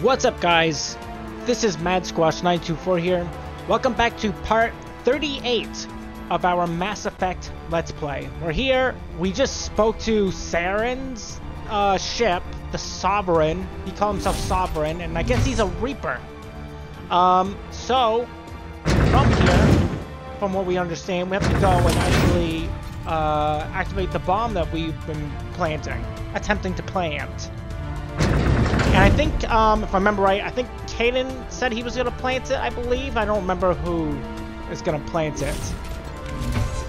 What's up, guys? This is MadSquash924 here. Welcome back to part 38 of our Mass Effect Let's Play. We're here. We just spoke to Saren's ship, the Sovereign. He called himself Sovereign, and I guess he's a Reaper. So from here, from what we understand, we have to go and actually activate the bomb that we've been attempting to plant. And I think, if I remember right, I think Kaidan said he was going to plant it, I believe. I don't remember who is going to plant it.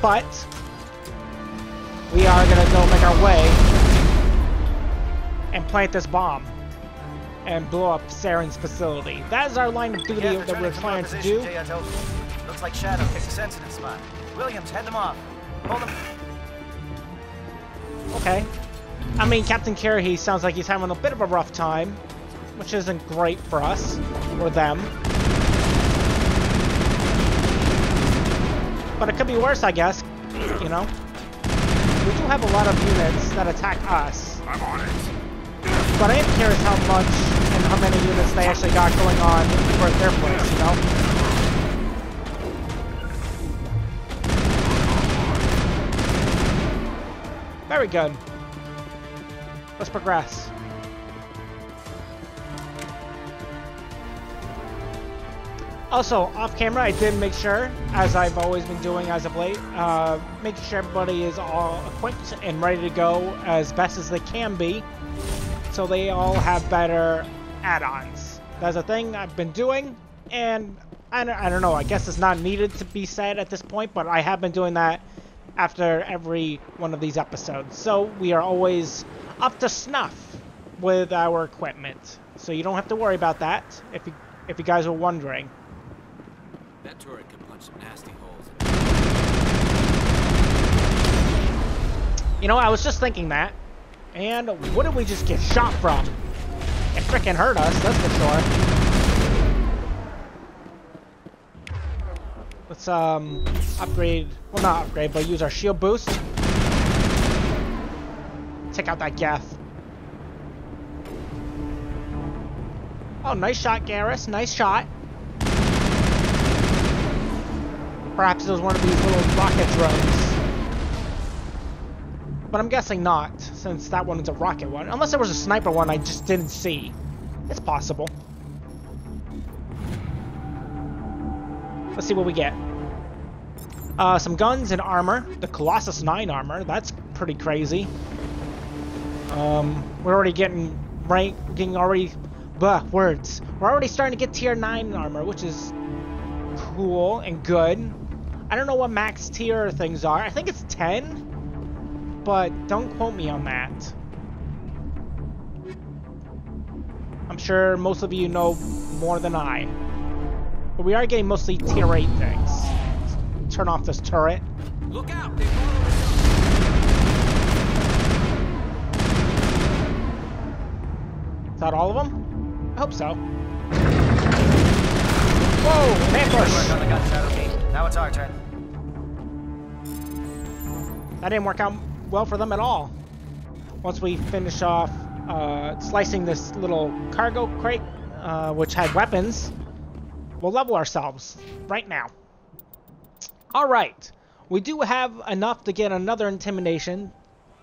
But we are going to go make our way and plant this bomb and blow up Saren's facility. That is our line of duty that we're trying to do. Looks like Shadow picked a sensitive spot. Williams, head them off. Hold them. Okay. I mean, Captain Kirrahe sounds like he's having a bit of a rough time, which isn't great for us, or them. But it could be worse, I guess, you know? We do have a lot of units that attack us. I'm on it. But I am curious how much and how many units they actually got going on for their place, you know? Very good. Let's progress. Also, off camera, I did make sure, as I've always been doing as of late, making sure everybody is all equipped and ready to go as best as they can be, so they all have better add-ons. That's a thing I've been doing, and I don't know, I guess it's not needed to be said at this point, but I have been doing that after every one of these episodes. So we are always up to snuff with our equipment, so you don't have to worry about that if you guys are wondering. That turret can punch some nasty holes. You know, I was just thinking that, and what did we just get shot from? It frickin' hurt us, that's for sure. Let's upgrade, well, not upgrade, but use our shield boost. Take out that Geth. Oh, nice shot, Garrus. Nice shot. Perhaps it was one of these little rocket drones. But I'm guessing not, since that one is a rocket one. Unless there was a sniper one I just didn't see. It's possible. Let's see what we get. Some guns and armor. The Colossus 9 armor. That's pretty crazy. We're already getting words. We're already starting to get tier 9 armor, which is cool and good. I don't know what max tier things are. I think it's 10, but don't quote me on that. I'm sure most of you know more than I. But we are getting mostly tier 8 things. Let's turn off this turret. Look out! Is that all of them? I hope so. Whoa! An ambush! Now it's our turn. That didn't work out well for them at all. Once we finish off slicing this little cargo crate, which had weapons, we'll level ourselves right now. Alright. We do have enough to get another intimidation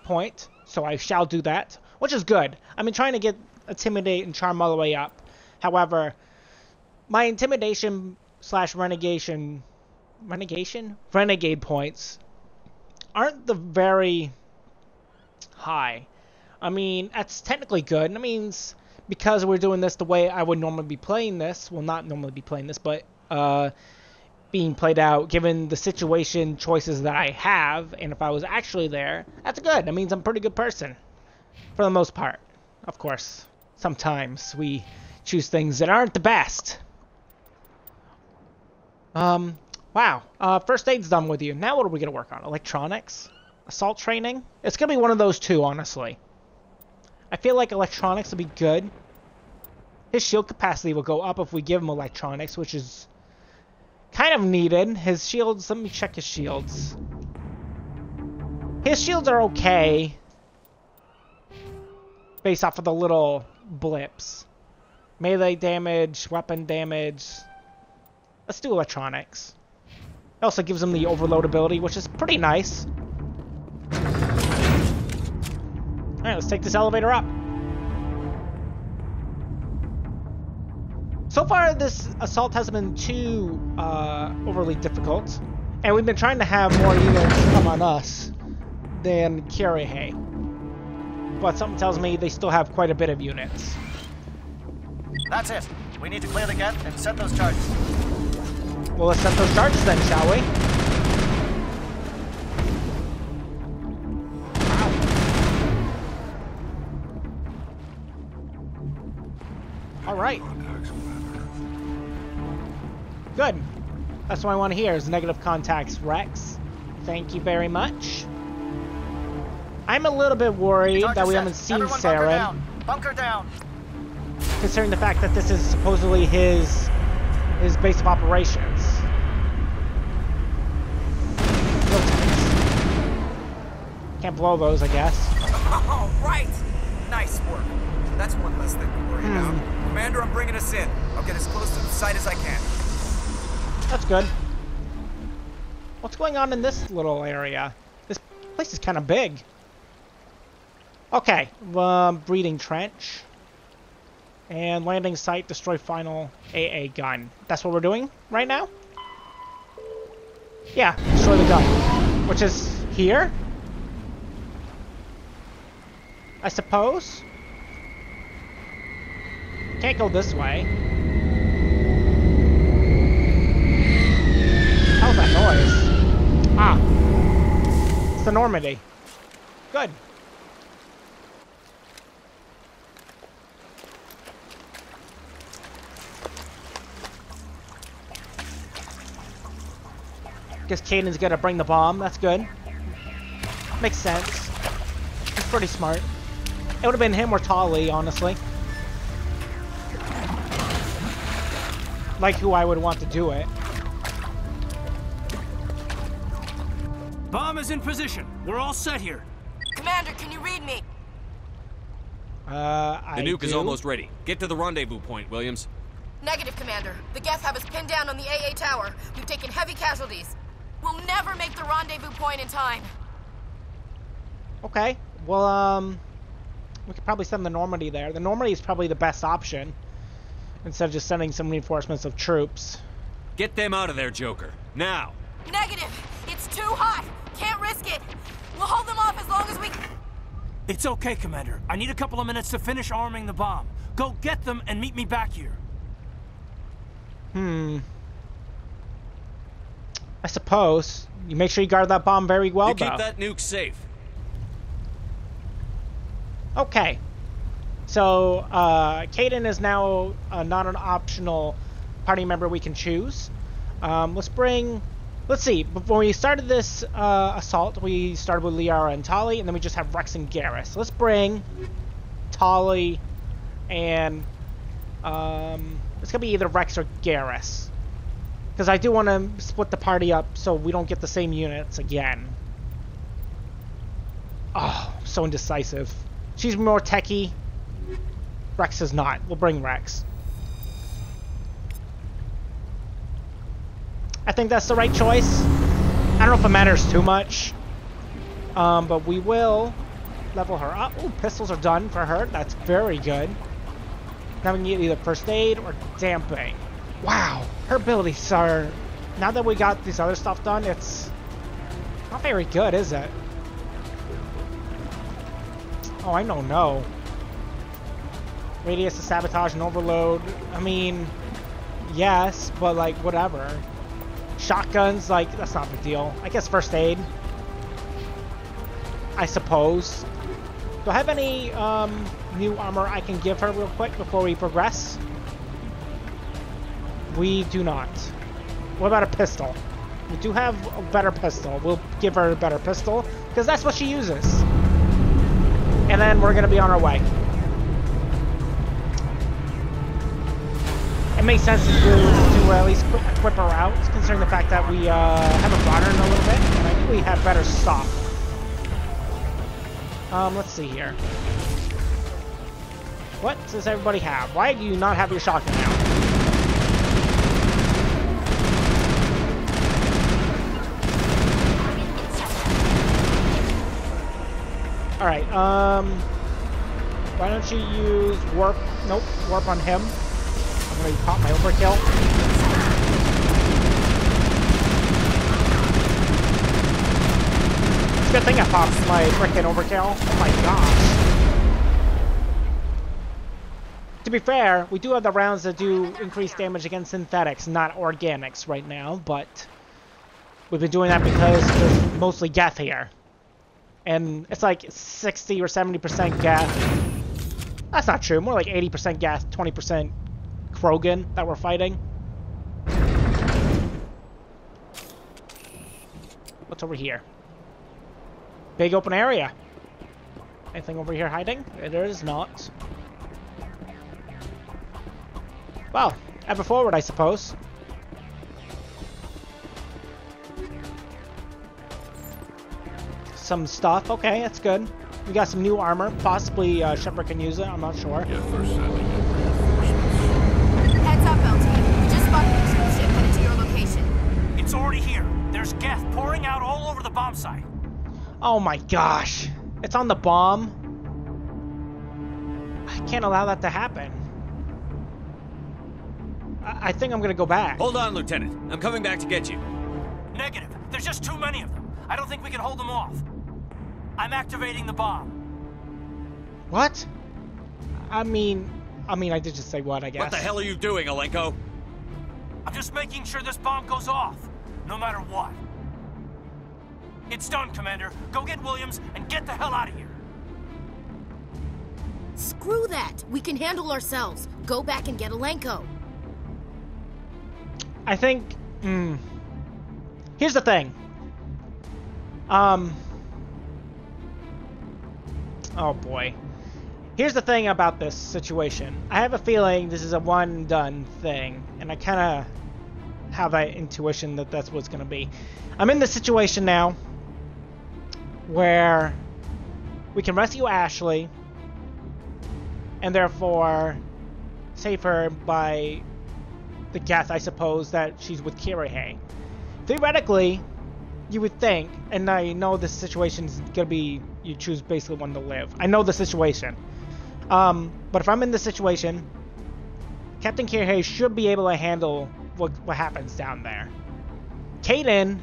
point, so I shall do that, which is good. I've been trying to get intimidate and charm all the way up. However, my intimidation / renegade points aren't the very high. I mean, that's technically good. That means because we're doing this the way I would normally be playing this, well, not normally be playing this, but being played out, given the situation choices that I have, and if I was actually there, that's good. That means I'm a pretty good person, for the most part. Of course, sometimes we choose things that aren't the best. Wow. First aid's done with you. Now what are we going to work on? Electronics? Assault training? It's going to be one of those two, honestly. I feel like electronics will be good. His shield capacity will go up if we give him electronics, which is kind of needed. His shields, let me check his shields. His shields are okay, based off of the little blips. Melee damage, weapon damage. Let's do electronics. It also gives them the overload ability, which is pretty nice. Alright, let's take this elevator up. So far, this assault hasn't been too overly difficult. And we've been trying to have more units come on us than Kirihei. But something tells me they still have quite a bit of units. That's it. We need to clear the gap and set those charges. Well, let's set those charges then, shall we? All right. Good. That's what I want to hear is negative contacts, Rex. Thank you very much. I'm a little bit worried that we haven't seen Saren, Bunker down. considering the fact that this is supposedly his base of operations. Can't blow those, I guess. All right. Nice work. That's one less thing to worry about. Commander, I'm bringing us in. I'll get as close to the site as I can. That's good. What's going on in this little area? This place is kind of big. Okay, breeding trench. And landing site, destroy final AA gun. That's what we're doing right now? Yeah, destroy the gun. Which is here? I suppose? Can't go this way. How's that noise? Ah. It's the Normandy. Good. Guess Kaidan's gonna bring the bomb. That's good. Makes sense. He's pretty smart. It would have been him or Tali, honestly. Like who I would want to do it. Bomb is in position. We're all set here. Commander, can you read me? The nuke is almost ready. Get to the rendezvous point, Williams. Negative, Commander. The Geth have us pinned down on the AA tower. We've taken heavy casualties. We'll never make the rendezvous point in time. Okay. Well, we could probably send the Normandy there. The Normandy is probably the best option. Instead of just sending some reinforcements of troops. Get them out of there, Joker. Now! Negative! It's too hot! Can't risk it! We'll hold them off as long as we... It's okay, Commander. I need a couple of minutes to finish arming the bomb. Go get them and meet me back here. I suppose. You make sure you guard that bomb very well, You though. keep that nuke safe. Okay. So, Kaidan is now not an optional party member we can choose. Let's see, before we started this assault, we started with Liara and Tali, and then we just have Rex and Garrus. Let's bring Tali and, it's gonna be either Rex or Garrus. Because I do want to split the party up so we don't get the same units again. Oh, so indecisive. She's more techie. Rex is not. We'll bring Rex. I think that's the right choice. I don't know if it matters too much. But we will level her up. Ooh, pistols are done for her. That's very good. Now we can get either first aid or damping. Wow, her abilities are... Now that we got this other stuff done, it's not very good, is it? Oh, I don't know. Radius of sabotage and overload. I mean, yes, but like, whatever. Shotguns, like, that's not a big deal. I guess first aid. I suppose. Do I have any new armor I can give her real quick before we progress? We do not. What about a pistol? We do have a better pistol. We'll give her a better pistol, because that's what she uses. And then we're going to be on our way. It makes sense to at least equip her out, considering the fact that we haven't brought her in a little bit, and I think we have better stuff. Let's see here. What does everybody have? Why do you not have your shotgun now? Alright, why don't you use warp? Nope, warp on him. I'm gonna pop my overkill. It's a good thing I popped my frickin' overkill. Oh my gosh. To be fair, we do have the rounds that do increase damage against synthetics, not organics right now, but we've been doing that because there's mostly Geth here. And it's like 60 or 70% Geth. That's not true. More like 80% Geth, 20% Krogan that we're fighting. What's over here? Big open area. Anything over here hiding? There is not. Well, ever forward, I suppose. Some stuff. Okay, that's good. We got some new armor. Possibly Shepard can use it. I'm not sure. Heads up, LT. We just spotted a ship headed to your location. It's already here. There's Geth pouring out all over the bomb site. Oh my gosh. It's on the bomb. I can't allow that to happen. I think I'm gonna go back. Hold on, Lieutenant. I'm coming back to get you. Negative. There's just too many of them. I don't think we can hold them off. I'm activating the bomb. What? I mean, I did just say what, I guess. What the hell are you doing, Alenko? I'm just making sure this bomb goes off, no matter what. It's done, Commander. Go get Williams and get the hell out of here. Screw that. We can handle ourselves. Go back and get Alenko. I think, here's the thing. Oh boy. Here's the thing about this situation. I have a feeling this is a one-done thing, and I kind of have that intuition that that's what it's going to be. I'm in this situation now where we can rescue Ashley and therefore save her by the Geth, I suppose, that she's with Kirihei. Theoretically, you would think, and I know this situation is gonna be, you choose basically one to live. I know the situation. But if I'm in this situation, Captain Kirihei should be able to handle what happens down there. Kaidan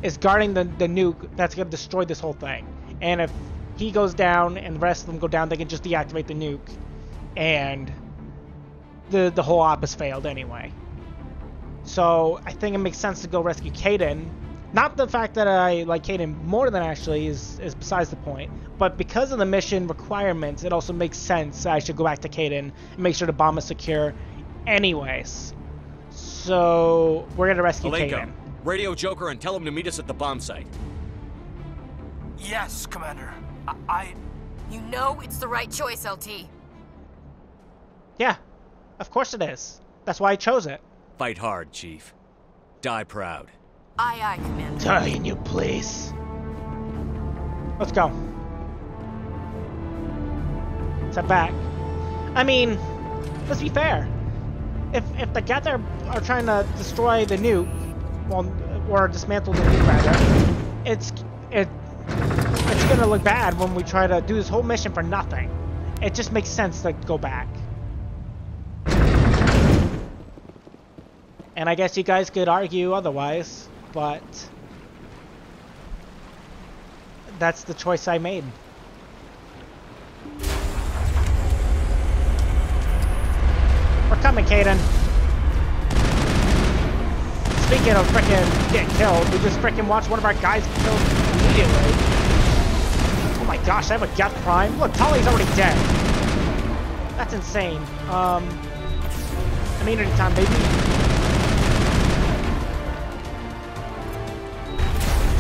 is guarding the nuke that's gonna destroy this whole thing. And if he goes down and the rest of them go down, they can just deactivate the nuke. And the whole op has failed anyway. So I think it makes sense to go rescue Kaidan. Not the fact that I like Kaidan more than Ashley is besides the point, but because of the mission requirements, it also makes sense that I should go back to Kaidan and make sure the bomb is secure anyways. So we're gonna rescue Kaidan. Radio Joker and tell him to meet us at the bomb site. Yes, Commander. You know it's the right choice, LT. Yeah, of course it is. That's why I chose it. Fight hard, Chief. Die proud. Aye, aye, Commander. Die in your place. Let's go. Let's head back. I mean, let's be fair. If the Geth are trying to destroy the nuke, well, or dismantle the nuke rather, it's gonna look bad when we try to do this whole mission for nothing. It just makes sense to go back. And I guess you guys could argue otherwise, but that's the choice I made. We're coming, Kaidan. Speaking of frickin' getting killed, we just frickin' watched one of our guys get killed immediately. Oh my gosh, I have a Geth Prime. Look, Tali's already dead. That's insane. Immunity time, baby.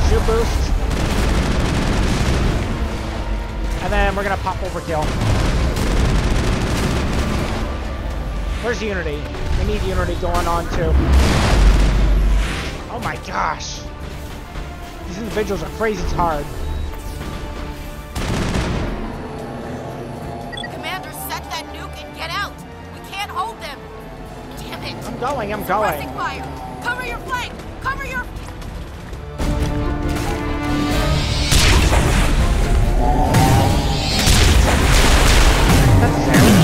Shield boost. And then we're gonna pop overkill. Where's Unity? We need Unity going on too. Oh my gosh. These individuals are crazy hard. Commander, set them! Damn it! I'm going. Suppressing fire! Cover your flank! Cover your... That's Sarah.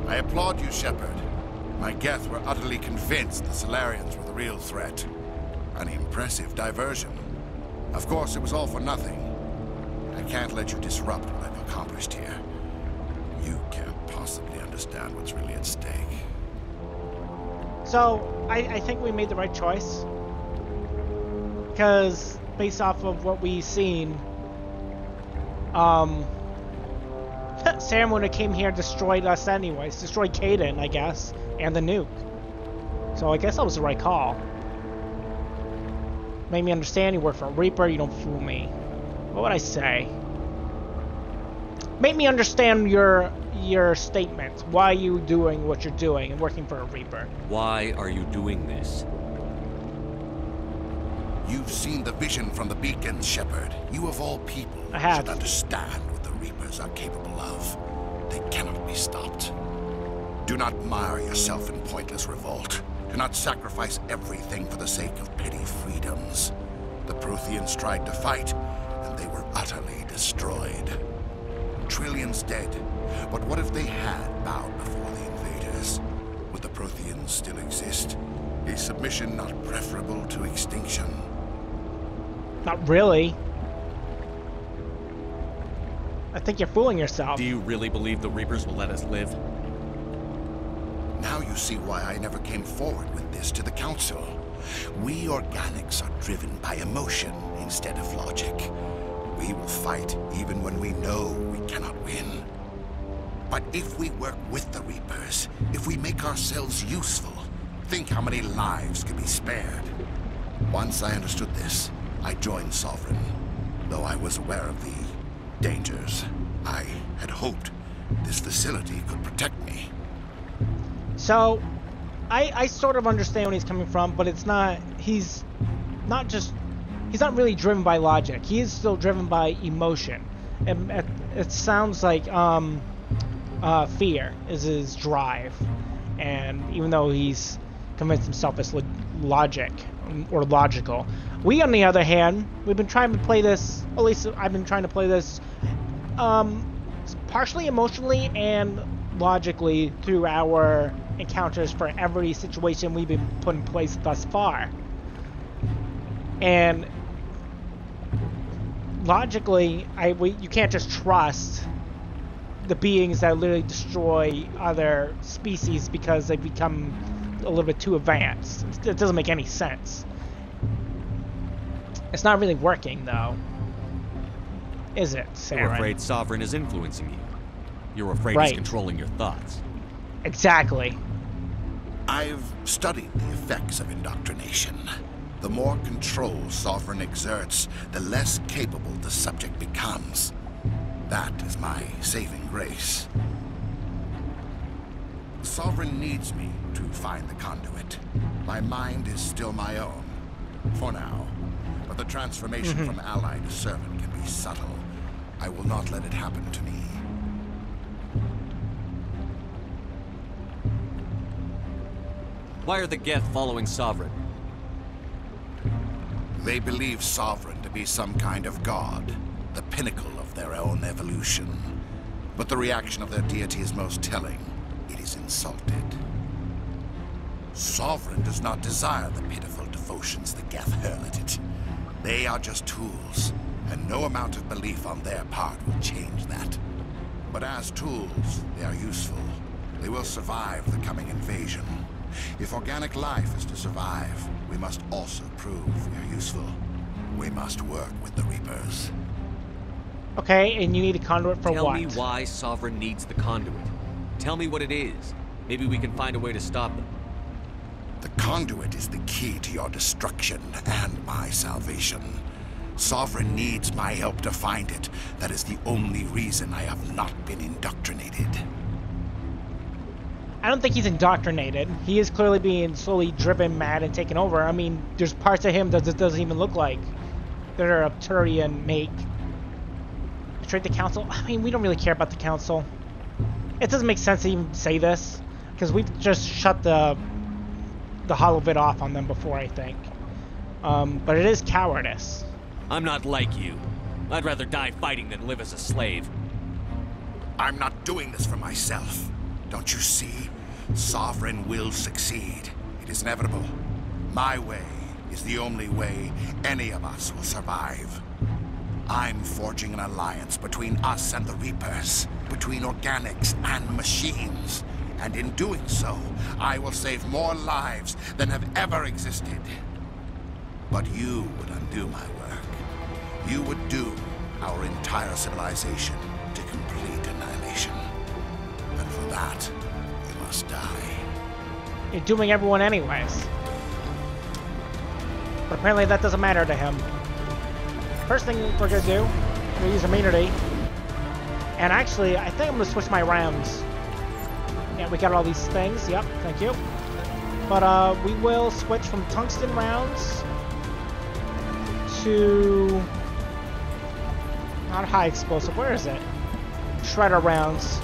I applaud you, Shepard. My Geth were utterly convinced the Salarians were the real threat. An impressive diversion. Of course, it was all for nothing. I can't let you disrupt what I've accomplished here. You can't possibly understand what's really at stake. So, I think we made the right choice. Because, based off of what we've seen, Sam when it came here destroyed us anyways. Destroyed Kaidan, I guess, and the nuke. So I guess that was the right call. Made me understand you work for a Reaper, you don't fool me. What would I say? Make me understand your statement. Why are you doing what you're doing and working for a Reaper? Why are you doing this? You've seen the vision from the beacons, Shepard. You of all people I have. should understand what the Reapers are capable of. They cannot be stopped. Do not mire yourself in pointless revolt. Do not sacrifice everything for the sake of petty freedoms. The Protheans tried to fight, and they were utterly destroyed. Trillions dead, but what if they had bowed before the invaders? Would the Protheans still exist? Is submission not preferable to extinction? Not really. I think you're fooling yourself. Do you really believe the Reapers will let us live? Now you see why I never came forward with this to the Council. We organics are driven by emotion instead of logic. We will fight even when we know we cannot win. But if we work with the Reapers, if we make ourselves useful, think how many lives could be spared. Once I understood this, I joined Sovereign. Though I was aware of the dangers, I had hoped this facility could protect me. So, I sort of understand where he's coming from, but it's not, he's not really driven by logic. He is still driven by emotion. It sounds like, fear is his drive. And even though he's convinced himself it's logic, or logical. We, on the other hand, we've been trying to play this, at least I've been trying to play this, partially emotionally and logically through our encounters for every situation we've been put in place thus far. And logically, you can't just trust the beings that literally destroy other species because they become a little bit too advanced. It doesn't make any sense. It's not really working, though. Is it, Saren? You're afraid Sovereign is influencing you. You're afraid Right. he's controlling your thoughts. Exactly. I've studied the effects of indoctrination. The more control Sovereign exerts, the less capable the subject becomes. That is my saving grace. Sovereign needs me to find the conduit. My mind is still my own, for now. But the transformation from ally to servant can be subtle. I will not let it happen to me. Why are the Geth following Sovereign? They believe Sovereign to be some kind of god, the pinnacle of their own evolution. But the reaction of their deity is most telling. It is insulted. Sovereign does not desire the pitiful devotions the Geth hurl at it. They are just tools, and no amount of belief on their part will change that. But as tools, they are useful. They will survive the coming invasion. If organic life is to survive, we must also prove we are useful. We must work with the Reapers. Okay, and you need a conduit for Tell what? me why Sovereign needs the conduit. Tell me what it is. Maybe we can find a way to stop them. The conduit is the key to your destruction and my salvation. Sovereign needs my help to find it. That is the only reason I have not been indoctrinated. I don't think he's indoctrinated. He is clearly being slowly driven mad and taken over. I mean, there's parts of him that doesn't even look like they're a Turian make. Betrayed the council? I mean, we don't really care about the council. It doesn't make sense to even say this, because we've just shut the hollow bit off on them before, I think. But it is cowardice. I'm not like you. I'd rather die fighting than live as a slave. I'm not doing this for myself. Don't you see? Sovereign will succeed. It is inevitable. My way is the only way any of us will survive. I'm forging an alliance between us and the Reapers, between organics and machines. And in doing so, I will save more lives than have ever existed. But you would undo my work. You would doom our entire civilization to complete annihilation. And for that, you must die. You're dooming everyone anyways. But apparently that doesn't matter to him. First thing we're gonna do, we're gonna use immunity. And actually, I think I'm gonna switch my rounds. Yeah, we got all these things. Yep, thank you. But we will switch from tungsten rounds to not high explosive. Where is it? Shredder rounds.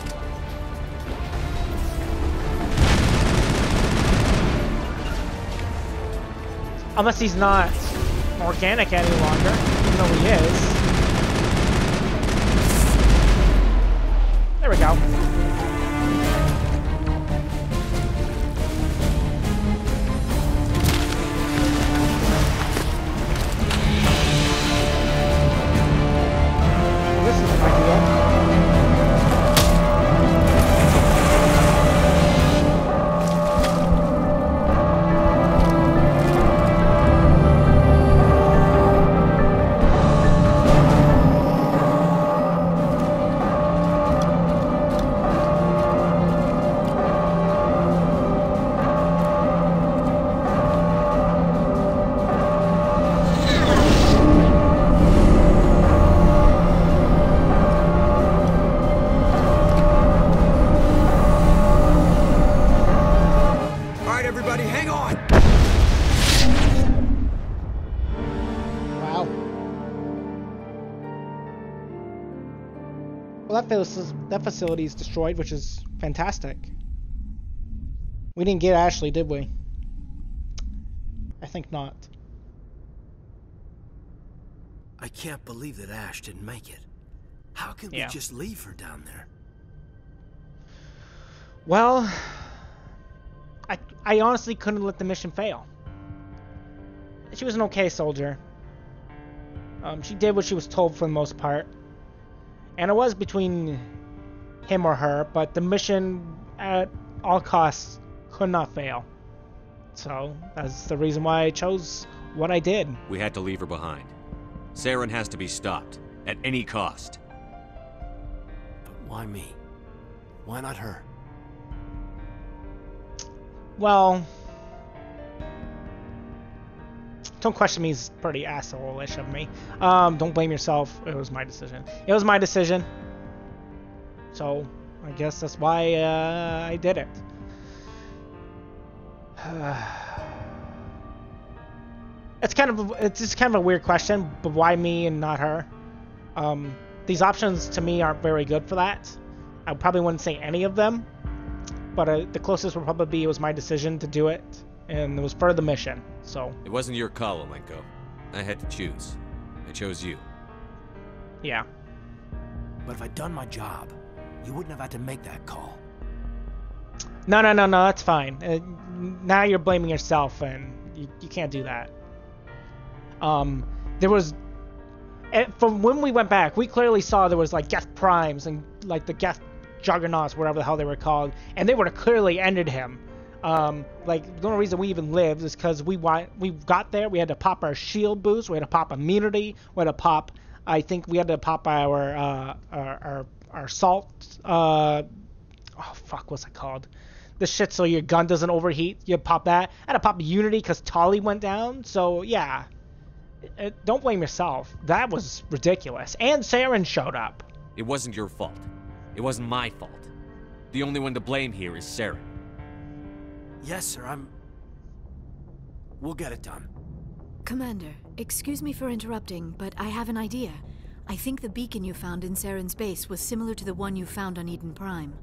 Unless he's not organic any longer, even though he is. There we go. This is ideal. That facility is destroyed, which is fantastic. We didn't get Ashley, did we? I think not. I can't believe that Ash didn't make it. How could we just leave her down there? Well, I honestly couldn't let the mission fail. She was an okay soldier. She did what she was told for the most part. And it was between him or her, but the mission at all costs could not fail. So that's the reason why I chose what I did. We had to leave her behind. Saren has to be stopped, at any cost. But why me? Why not her? Well, don't question me is pretty asshole-ish of me. Don't blame yourself. It was my decision. It was my decision. So, I guess that's why I did it. It's just kind of a weird question, but why me and not her? These options to me aren't very good for that. I probably wouldn't say any of them, but the closest would probably be it was my decision to do it, and it was for the mission. So it wasn't your call, Alenko. I had to choose. I chose you. Yeah. But if I'd done my job, you wouldn't have had to make that call. No, that's fine. Now you're blaming yourself, and you can't do that. There was... From when we went back, we clearly saw there was, like, Geth Primes and, like, the Geth Juggernauts, whatever the hell they were called, and they would have clearly ended him. Like, the only reason we even lived is because we got there, we had to pop our shield boost, we had to pop immunity, we had to pop... I think we had to pop our salt... oh, fuck, what's it called? The shit so your gun doesn't overheat. You pop that. I had to pop Unity because Tali went down. So, yeah. Don't blame yourself. That was ridiculous. And Saren showed up. It wasn't your fault. It wasn't my fault. The only one to blame here is Saren. Yes, sir, We'll get it done. Commander, excuse me for interrupting, but I have an idea. I think the beacon you found in Saren's base was similar to the one you found on Eden Prime.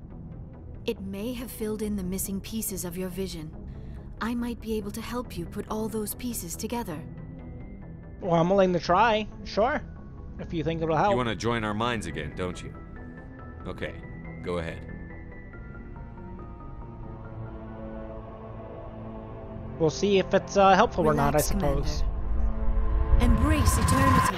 It may have filled in the missing pieces of your vision. I might be able to help you put all those pieces together. Well, I'm willing to try, sure. If you think it'll help. You want to join our minds again, don't you? Okay, go ahead. We'll see if it's helpful or not, I Relax, suppose. Commander. Embrace eternity.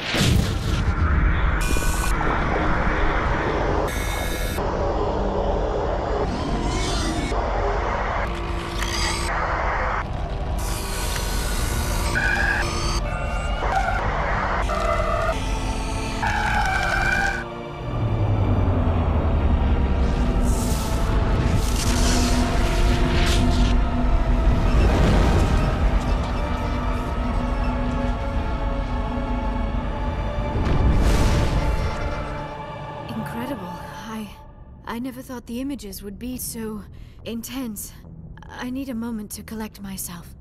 I never thought the images would be so intense. I need a moment to collect myself.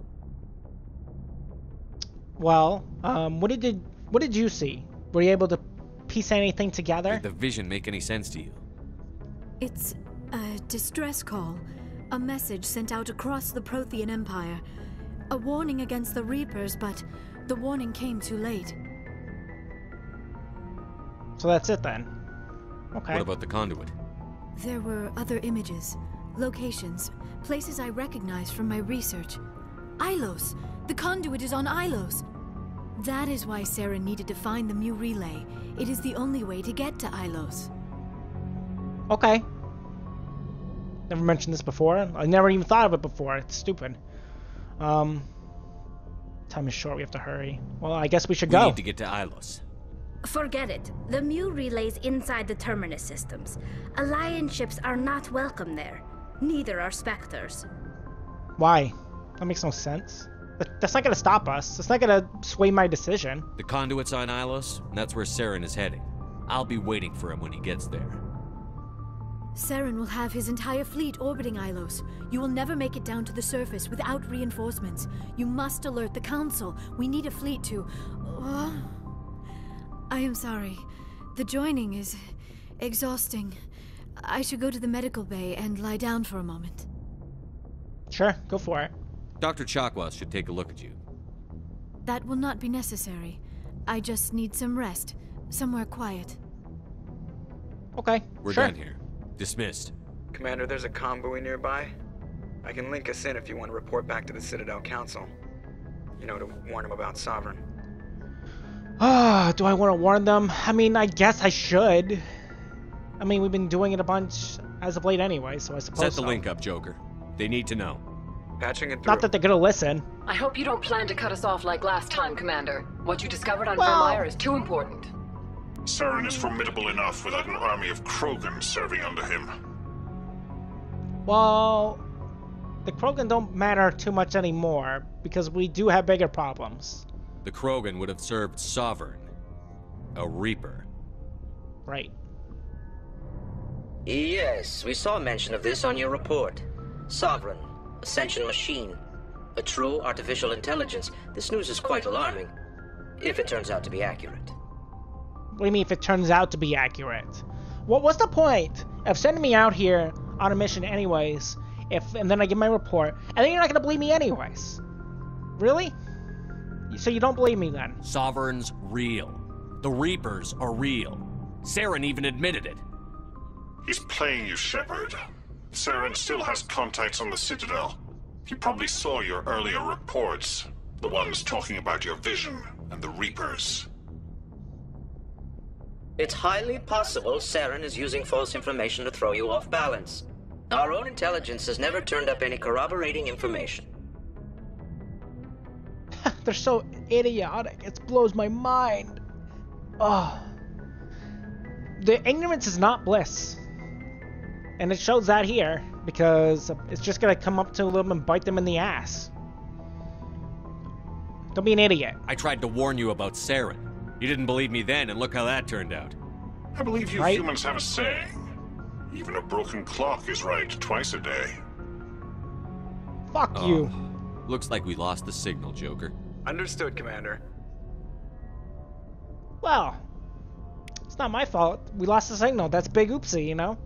Well, what did you see? Were you able to piece anything together? Did the vision make any sense to you? It's a distress call. A message sent out across the Prothean Empire. A warning against the Reapers, but the warning came too late. So that's it then. Okay. What about the conduit? There were other images, locations, places I recognized from my research. Ilos! The conduit is on Ilos! That is why Saren needed to find the Mu relay. It is the only way to get to Ilos. Okay. Never mentioned this before. I never even thought of it before. It's stupid. Time is short. We have to hurry. Well, I guess we should go. We need to get to Ilos. Forget it. The Mu relay's inside the Terminus systems. Alliance ships are not welcome there. Neither are Spectres. Why? That makes no sense. That's not gonna stop us. It's not gonna sway my decision. The conduit's on Ilos, and that's where Saren is heading. I'll be waiting for him when he gets there. Saren will have his entire fleet orbiting Ilos. You will never make it down to the surface without reinforcements. You must alert the Council. We need a fleet to... I am sorry. The joining is exhausting. I should go to the medical bay and lie down for a moment. Sure, go for it. Dr. Chakwas should take a look at you. That will not be necessary. I just need some rest. Somewhere quiet. Okay, We're sure. done here. Dismissed. Commander, there's a convoy nearby. I can link us in if you want to report back to the Citadel Council. You know, to warn them about Sovereign. Do I want to warn them? I mean, I guess I should. I mean, we've been doing it a bunch as of late anyway, so I suppose Set the link up, Joker. They need to know. Patching it through. Not that they're gonna listen. I hope you don't plan to cut us off like last time, Commander. What you discovered on Vermeer is too important. Saren is formidable enough without an army of Krogan serving under him. Well, the Krogan don't matter too much anymore, because we do have bigger problems. The Krogan would have served Sovereign. A Reaper. Right. Yes, we saw mention of this on your report. Sovereign, Ascension machine, a true artificial intelligence. This news is quite alarming, if it turns out to be accurate. What do you mean if it turns out to be accurate? What's the point of sending me out here on a mission anyways, and then I give my report, and then you're not going to believe me anyways? Really? So you don't believe me then? Sovereign's real. The Reapers are real. Saren even admitted it. He's playing you, Shepard. Saren still has contacts on the Citadel. He probably saw your earlier reports. The ones talking about your vision and the Reapers. It's highly possible Saren is using false information to throw you off balance. Our own intelligence has never turned up any corroborating information. They're so idiotic. It blows my mind. Oh. The ignorance is not bliss. And it shows that here, because it's just gonna come up to them and bite them in the ass. Don't be an idiot. I tried to warn you about Saren. You didn't believe me then, and look how that turned out. I believe you humans have a saying. Even a broken clock is right twice a day. Fuck you. Looks like we lost the signal, Joker. Understood, Commander. Well, it's not my fault. We lost the signal. That's big oopsie, you know?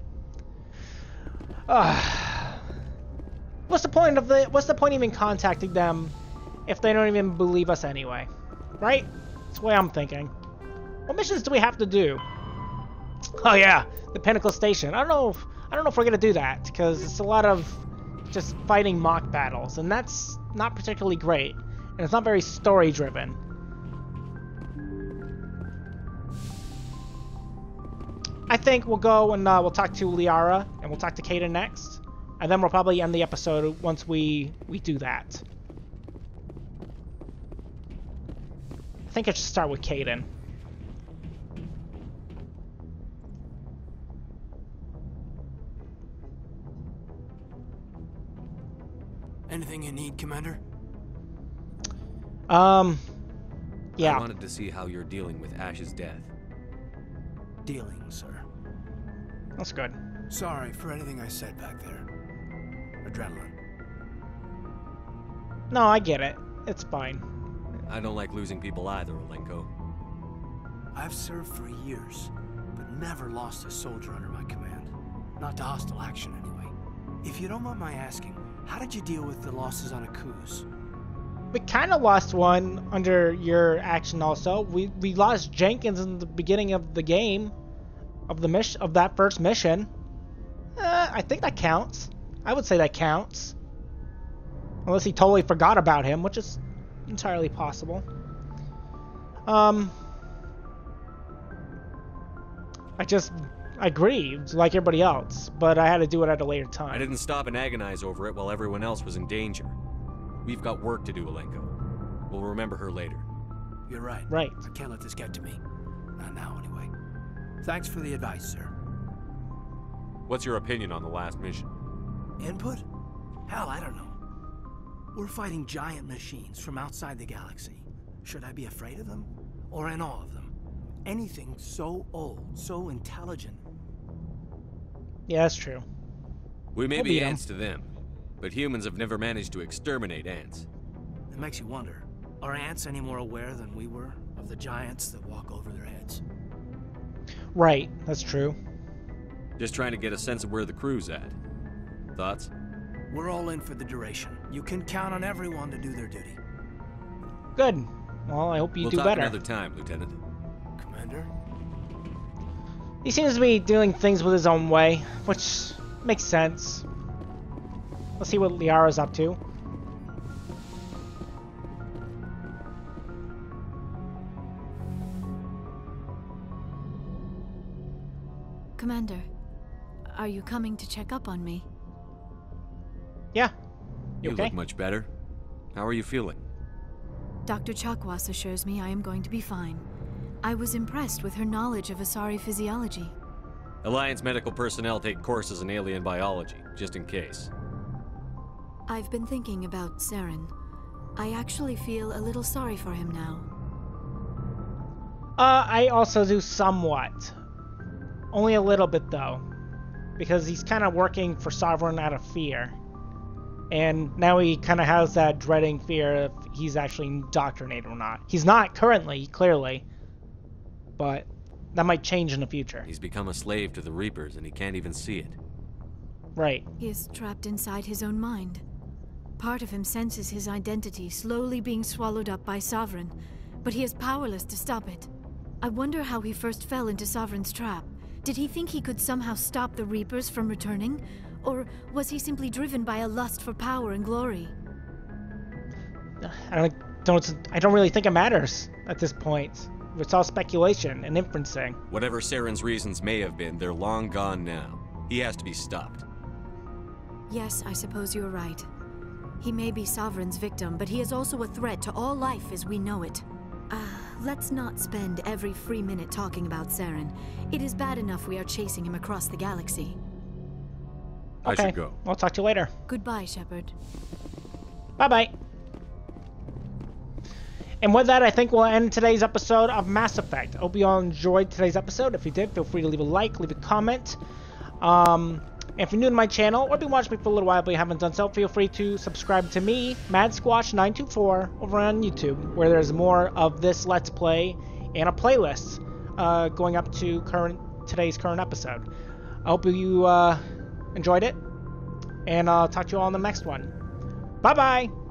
What's the point even contacting them if they don't even believe us anyway? Right? That's the way I'm thinking. What missions do we have to do? Oh yeah, the Pinnacle Station. I don't know if we're gonna do that, because it's a lot of just fighting mock battles, and that's not particularly great, and it's not very story driven. I think we'll go and we'll talk to Liara, and we'll talk to Kaidan next, and then we'll probably end the episode once we do that. I think I should start with Kaidan. Anything you need, Commander? Yeah. I wanted to see how you're dealing with Ash's death. Dealing, sir. That's good. Sorry for anything I said back there. Adrenaline. No, I get it. It's fine. I don't like losing people either, Alenko. I've served for years, but never lost a soldier under my command. Not to hostile action, anyway. If you don't mind my asking, how did you deal with the losses on Akuz? We kind of lost one under your action also. We lost Jenkins in the beginning of the game, of that first mission. I think that counts. I would say that counts. Unless he totally forgot about him, which is entirely possible. I grieved like everybody else, but I had to do it at a later time. I didn't stop and agonize over it while everyone else was in danger. We've got work to do, Alenko. We'll remember her later. You're right. Right. I can't let this get to me. Not now, anyway. Thanks for the advice, sir. What's your opinion on the last mission? Input? Hell, I don't know. We're fighting giant machines from outside the galaxy. Should I be afraid of them? Or in awe of them? Anything so old, so intelligent. Yeah, that's true. We may be ants to them, but humans have never managed to exterminate ants. It makes you wonder, are ants any more aware than we were of the giants that walk over their heads? Right, that's true. Just trying to get a sense of where the crew's at. Thoughts? We're all in for the duration. You can count on everyone to do their duty. Good. Well, I hope you do better. We'll talk another time, Lieutenant. Commander? He seems to be doing things with his own way, which makes sense. Let's see what Liara's up to. Commander, are you coming to check up on me? Yeah. You okay? look much better. How are you feeling? Dr. Chakwas assures me I am going to be fine. I was impressed with her knowledge of Asari physiology. Alliance medical personnel take courses in alien biology, just in case. I've been thinking about Saren. I actually feel a little sorry for him now. I also do somewhat. Only a little bit, though. Because he's kind of working for Sovereign out of fear. And now he kind of has that dreading fear if he's actually indoctrinated or not. He's not currently, clearly. But that might change in the future. He's become a slave to the Reapers and he can't even see it. Right. He is trapped inside his own mind. Part of him senses his identity slowly being swallowed up by Sovereign, but he is powerless to stop it. I wonder how he first fell into Sovereign's trap. Did he think he could somehow stop the Reapers from returning? Or was he simply driven by a lust for power and glory? I don't really think it matters at this point. It's all speculation and inferencing. Whatever Saren's reasons may have been, they're long gone now. He has to be stopped. Yes, I suppose you're right. He may be Sovereign's victim, but he is also a threat to all life as we know it. Let's not spend every free minute talking about Saren. It is bad enough we are chasing him across the galaxy. Okay. I should go. I'll talk to you later. Goodbye, Shepard. Bye-bye. And with that, I think we'll end today's episode of Mass Effect. I hope you all enjoyed today's episode. If you did, feel free to leave a like, leave a comment. And if you're new to my channel or been watching me for a little while but you haven't done so, feel free to subscribe to me, MadSquatch924, over on YouTube, where there's more of this Let's Play and a playlist going up to today's current episode. I hope you enjoyed it, and I'll talk to you all in the next one. Bye-bye!